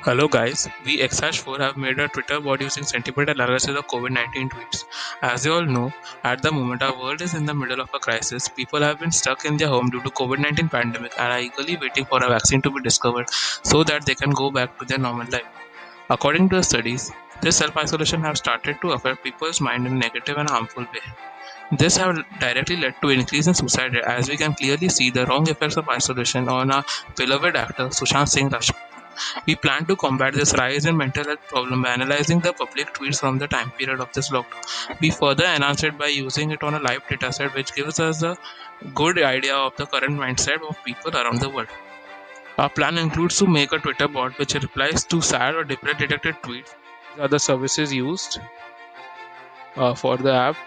Hello guys, we XH4 have made a Twitter bot using sentiment analysis of COVID-19 tweets. As you all know, at the moment our world is in the middle of a crisis. People have been stuck in their home due to COVID-19 pandemic and are eagerly waiting for a vaccine to be discovered so that they can go back to their normal life. According to the studies, this self-isolation has started to affect people's mind in a negative and harmful way. This has directly led to increase in suicide rate as we can clearly see the wrong effects of isolation on our beloved actor Sushant Singh Rajput. We plan to combat this rise in mental health problem by analyzing the public tweets from the time period of this lockdown. We further enhance it by using it on a live dataset which gives us a good idea of the current mindset of people around the world. Our plan includes to make a Twitter bot which replies to sad or depressed detected tweets. These are the services used for the app.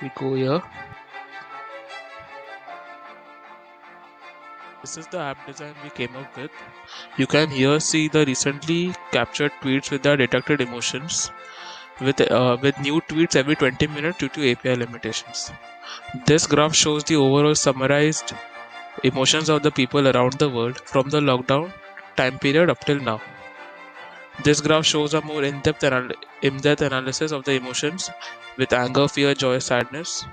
We go here. This is the app design we came up with. You can here see the recently captured tweets with the detected emotions with new tweets every 20 minutes due to API limitations. This graph shows the overall summarized emotions of the people around the world from the lockdown time period up till now. This graph shows a more in-depth analysis of the emotions with anger, fear, joy, sadness.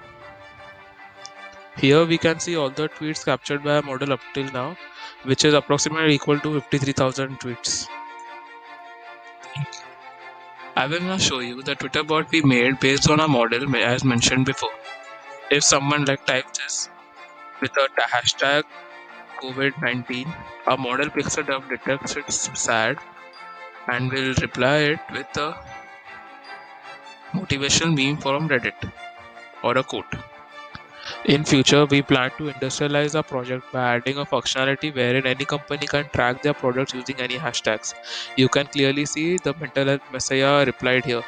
Here we can see all the tweets captured by a model up till now, which is approximately equal to 53,000 tweets. I will now show you the Twitter bot we made based on a model as mentioned before. If someone types this with a hashtag COVID-19, a model picks it up, detects it's sad, and will reply it with a motivational meme from Reddit or a quote. In future, we plan to industrialize our project by adding a functionality wherein any company can track their products using any hashtags. You can clearly see the mental health messiah replied here.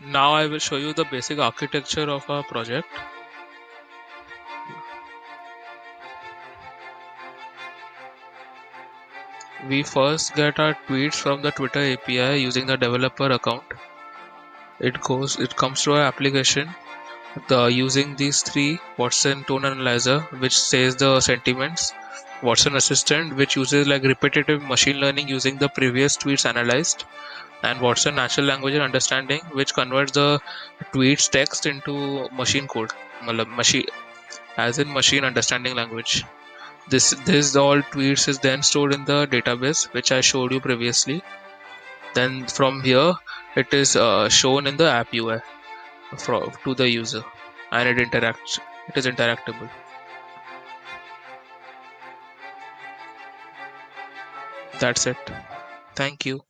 Now I will show you the basic architecture of our project. We first get our tweets from the Twitter API using the developer account. It comes to our application using these three: Watson tone analyzer, which says the sentiments; Watson assistant, which uses repetitive machine learning using the previous tweets analyzed; and Watson natural language and understanding, which converts the tweets text into machine code, machine as in machine understanding language. This all tweets is then stored in the database which I showed you previously. Then from here it is shown in the app UI to the user, and it is interactable. That's it. Thank you.